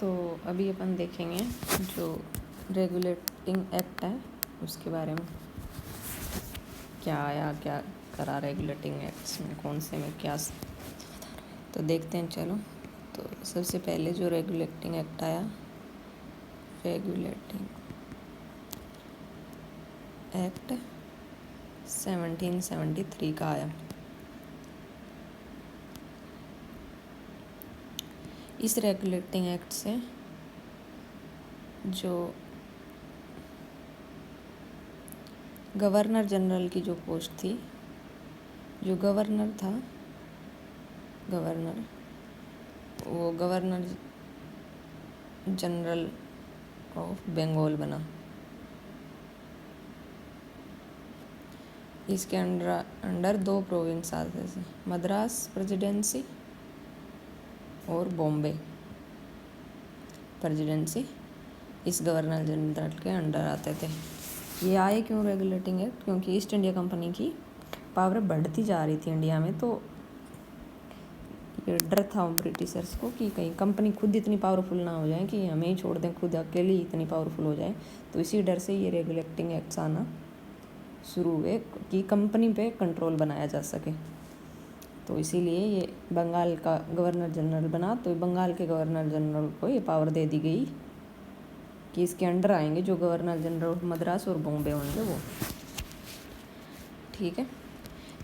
तो अभी अपन देखेंगे जो रेगुलेटिंग एक्ट है उसके बारे में, क्या आया, क्या करा रेगुलेटिंग एक्ट्स में, कौन से में क्या। तो देखते हैं चलो। तो सबसे पहले जो रेगुलेटिंग एक्ट आया, रेगुलेटिंग एक्ट 1773 का आया। इस रेगुलेटिंग एक्ट से जो गवर्नर जनरल की जो पोस्ट थी, जो गवर्नर था, वो गवर्नर जनरल ऑफ बंगाल बना। इसके अंडर दो प्रोविंस आते थे, मद्रास प्रेसिडेंसी और बॉम्बे प्रेसिडेंसी इस गवर्नर जनरल के अंडर आते थे। ये आए क्यों रेगुलेटिंग एक्ट? क्योंकि ईस्ट इंडिया कंपनी की पावर बढ़ती जा रही थी इंडिया में, तो ये डर था ब्रिटिशर्स को कि कहीं कंपनी खुद इतनी पावरफुल ना हो जाए कि हमें ही छोड़ दें, खुद अकेली इतनी पावरफुल हो जाए। तो इसी डर से ये रेगुलेटिंग एक्ट्स आना शुरू हुए कि कंपनी पे कंट्रोल बनाया जा सके। तो इसीलिए ये बंगाल का गवर्नर जनरल बना। तो बंगाल के गवर्नर जनरल को ये पावर दे दी गई कि इसके अंडर आएंगे जो गवर्नर जनरल ऑफ मद्रास और बॉम्बे होंगे वो। ठीक है।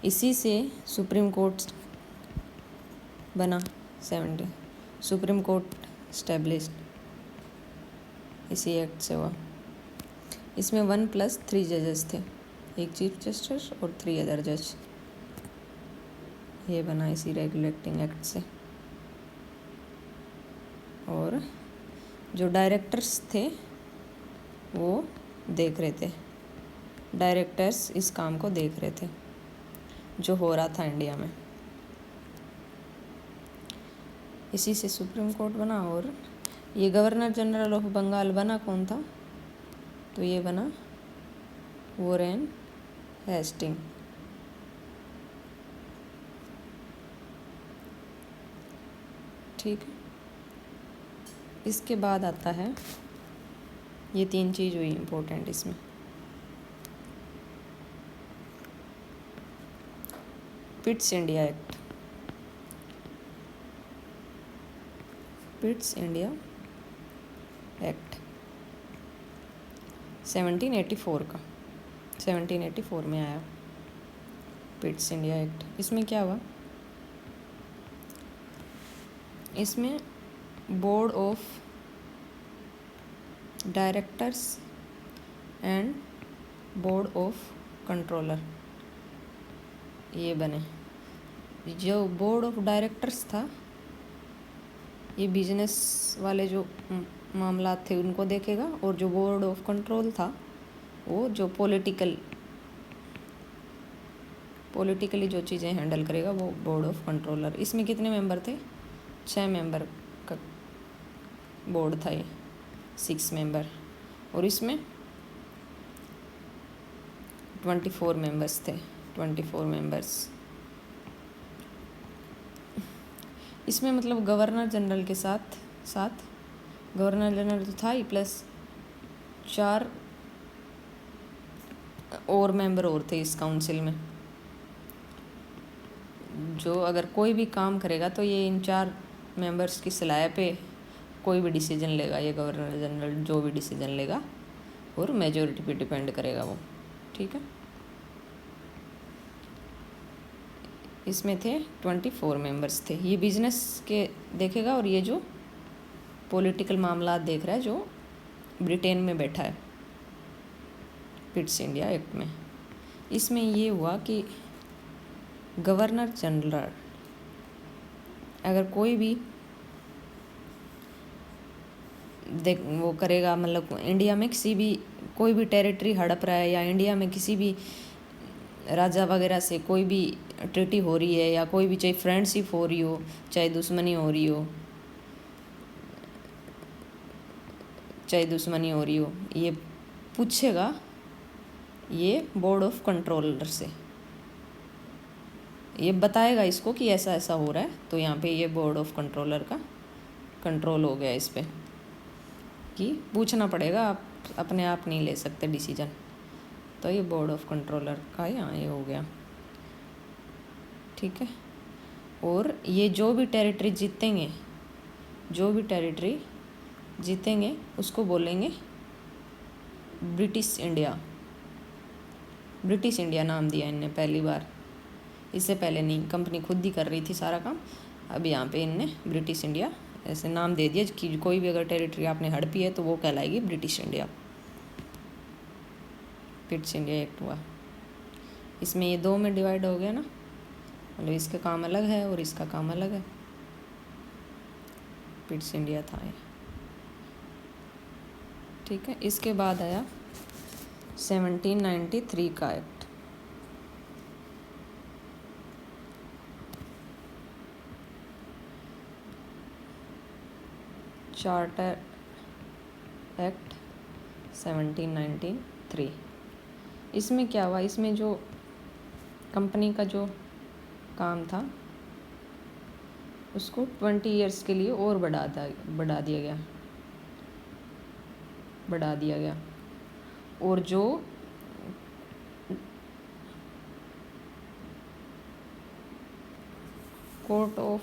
इसी से सुप्रीम कोर्ट बना। सुप्रीम कोर्ट स्टैब्लिश्ड इसी एक्ट से हुआ। इसमें 1+3 जजेस थे, एक चीफ जस्टिस और 3 अदर जज। ये बना इसी रेगुलेटिंग एक्ट से। और जो डायरेक्टर्स थे वो देख रहे थे, डायरेक्टर्स इस काम को देख रहे थे जो हो रहा था इंडिया में। इसी से सुप्रीम कोर्ट बना। और ये गवर्नर जनरल ऑफ बंगाल बना कौन था? तो ये बना वॉरेन हेस्टिंग। ठीक है। इसके बाद आता है, ये 3 चीज़ हुई इम्पोर्टेंट इसमें। Pitt's India act, Pitt's India act 1784 का, 1784 में आया पिट्स इंडिया एक्ट। इसमें क्या हुआ? इसमें board of directors and board of controller ये बने। जो बोर्ड ऑफ डायरेक्टर्स था ये बिजनेस वाले जो मामला थे उनको देखेगा, और जो बोर्ड ऑफ कंट्रोल था वो जो पॉलिटिकली जो चीज़ें हैंडल करेगा वो बोर्ड ऑफ कंट्रोलर। इसमें कितने मेंबर थे? 6 मेंबर का बोर्ड था ये, 6 मेंबर। और इसमें 24 मेंबर्स थे, 24 मेंबर्स। इसमें मतलब गवर्नर जनरल के साथ साथ गवर्नर जनरल तो था ही, प्लस 4 और मेंबर और थे इस काउंसिल में। जो अगर कोई भी काम करेगा तो ये इन 4 मेंबर्स की सलाह पे कोई भी डिसीजन लेगा ये गवर्नर जनरल, जो भी डिसीजन लेगा, और मेजॉरिटी पे डिपेंड करेगा वो। ठीक है। इसमें थे 24 मेंबर्स थे। ये बिजनेस के देखेगा, और ये जो पॉलिटिकल मामला देख रहा है जो ब्रिटेन में बैठा है पिट्स इंडिया एक्ट में। इसमें ये हुआ कि गवर्नर जनरल अगर कोई भी वो करेगा, मतलब इंडिया में किसी भी कोई भी टेरिटरी हड़प रहा है, या इंडिया में किसी भी राजा वगैरह से कोई भी ट्रीटी हो रही है, या कोई भी चाहे फ्रेंडशिप हो रही हो चाहे दुश्मनी हो रही हो, ये पूछेगा ये बोर्ड ऑफ कंट्रोलर से, ये बताएगा इसको कि ऐसा ऐसा हो रहा है। तो यहाँ पे ये बोर्ड ऑफ कंट्रोलर का कंट्रोल हो गया इस पर। कि पूछना पड़ेगा, आप अपने आप नहीं ले सकते डिसीजन। तो ये बोर्ड ऑफ कंट्रोलर का यहाँ ये हो गया, ठीक है। और ये जो भी टेरिटरी जीतेंगे उसको बोलेंगे ब्रिटिश इंडिया नाम दिया इनने पहली बार। इससे पहले नहीं, कंपनी खुद ही कर रही थी सारा काम। अब यहाँ पे इनने ब्रिटिश इंडिया ऐसे नाम दे दिया कि कोई भी अगर टेरिटरी आपने हड़पी है तो वो कहलाएगी British India. British India act हुआ। इसमें ये 2 में डिवाइड हो गया ना, मतलब इसका काम अलग है और इसका काम अलग है। ब्रिटिश इंडिया था ये, ठीक है। इसके बाद आया 1793 का एक्ट। Charter act 1793। इसमें क्या हुआ, इसमें जो कंपनी का जो काम था उसको 20 ईयर्स के लिए और बढ़ा दिया गया। और जो कोर्ट ऑफ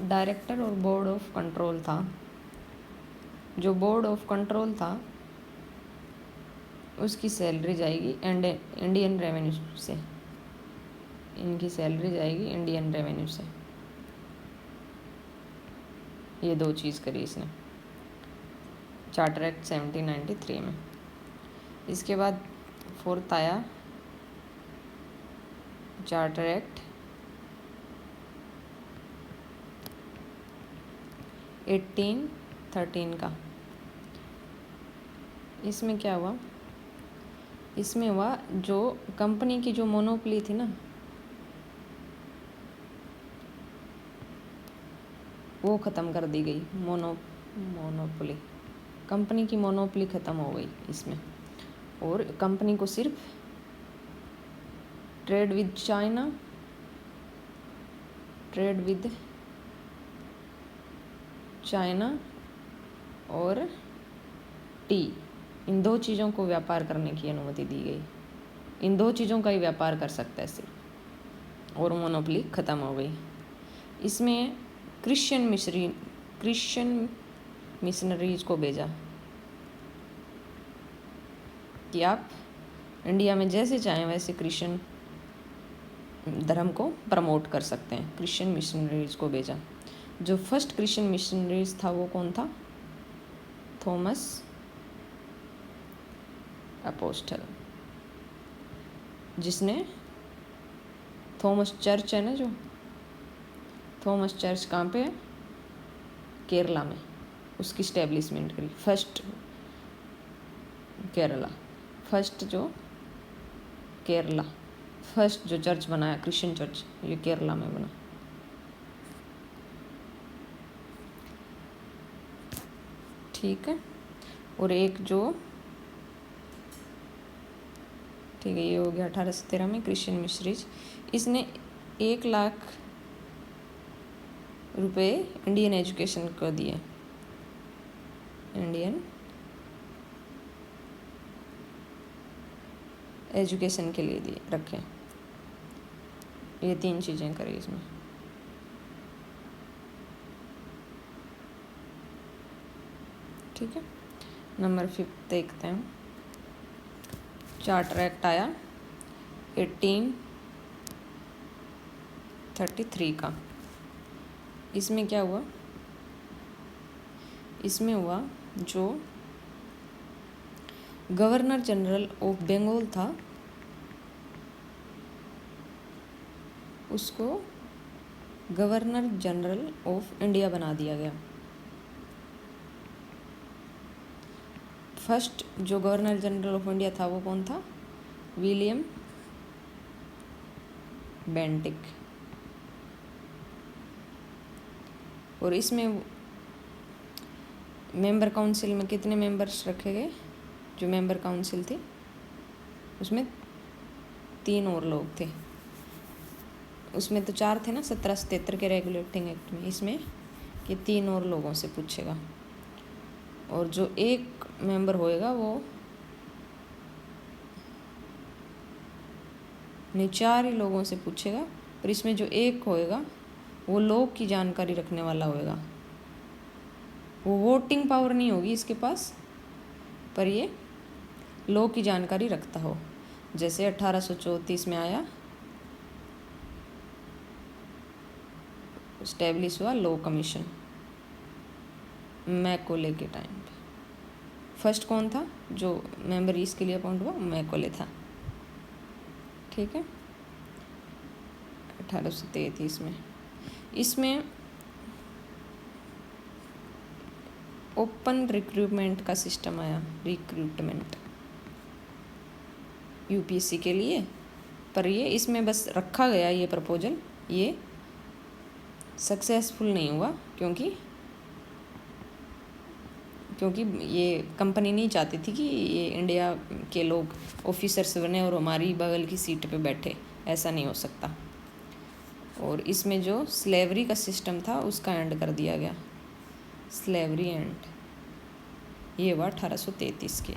डायरेक्टर और बोर्ड ऑफ कंट्रोल था, जो बोर्ड ऑफ कंट्रोल था उसकी सैलरी जाएगी इंडियन रेवेन्यू से। इनकी सैलरी जाएगी इंडियन रेवेन्यू से। ये 2 चीज़ करी इसने चार्टर एक्ट 1793 में। इसके बाद 4th आया चार्टर एक्ट 1813 का। इसमें क्या हुआ, इसमें हुआ जो कंपनी की जो मोनोपोली थी ना, वो ख़त्म कर दी गई। मोनोपोली, कंपनी की मोनोपोली ख़त्म हो गई इसमें। और कंपनी को सिर्फ ट्रेड विद चाइना और टी, इन 2 चीज़ों को व्यापार करने की अनुमति दी गई। इन 2 चीज़ों का ही व्यापार कर सकता है सिर्फ, और मोनोपोली ख़त्म हो गई। इसमें क्रिश्चियन मिशनरीज को भेजा कि आप इंडिया में जैसे चाहें वैसे क्रिश्चियन धर्म को प्रमोट कर सकते हैं। क्रिश्चियन मिशनरीज को भेजा। जो फर्स्ट क्रिश्चियन मिशनरीज था वो कौन था, थॉमस अपोस्टल, जिसने थॉमस चर्च है ना, जो थॉमस चर्च कहाँ पे है, केरला में, उसकी स्टैब्लिशमेंट करी। फर्स्ट जो चर्च बनाया क्रिश्चियन चर्च, ये केरला में बना। ठीक है। और एक जो, ठीक है, ये हो गया 1813 में क्रिश्चियन मिशनरीज। इसने 1 लाख रुपए इंडियन एजुकेशन को दिए, इंडियन एजुकेशन के लिए दिए रखे। ये 3 चीज़ें करी इसमें। ठीक है। नंबर 5 देखते हैं। चार्टर एक्ट आया 1833 का। इसमें क्या हुआ, इसमें हुआ जो गवर्नर जनरल ऑफ बंगाल था उसको गवर्नर जनरल ऑफ इंडिया बना दिया गया। फर्स्ट जो गवर्नर जनरल ऑफ इंडिया था वो कौन था, विलियम बेंटिक। और इसमें मेंबर काउंसिल में कितने मेंबर्स रखे गए, जो मेंबर काउंसिल थी उसमें 3 और लोग थे। उसमें तो 4 थे ना 1773 के रेगुलेटिंग एक्ट में, इसमें कि 3 और लोगों से पूछेगा। और जो एक मेंबर होएगा वो नहीं 4 ही लोगों से पूछेगा, पर इसमें जो एक होएगा वो लोग की जानकारी रखने वाला होएगा। वो वोटिंग पावर नहीं होगी इसके पास, पर ये लोग की जानकारी रखता हो। जैसे 1834 में आया, इस्टेब्लिश हुआ लॉ कमीशन मैकोले के टाइम पे। फर्स्ट कौन था जो मेंबर इसके लिए अपॉइंट हुआ? मैकोले था। ठीक है, 1833 में। इसमें ओपन रिक्रूटमेंट का सिस्टम आया, रिक्रूटमेंट यूपीएससी के लिए, पर ये इसमें बस रखा गया ये प्रपोजल, ये सक्सेसफुल नहीं हुआ क्योंकि ये कंपनी नहीं चाहती थी कि ये इंडिया के लोग ऑफिसर्स बने और हमारी बगल की सीट पे बैठे, ऐसा नहीं हो सकता। और इसमें जो स्लेवरी का सिस्टम था उसका एंड कर दिया गया, स्लेवरी एंड। ये हुआ 1833 के।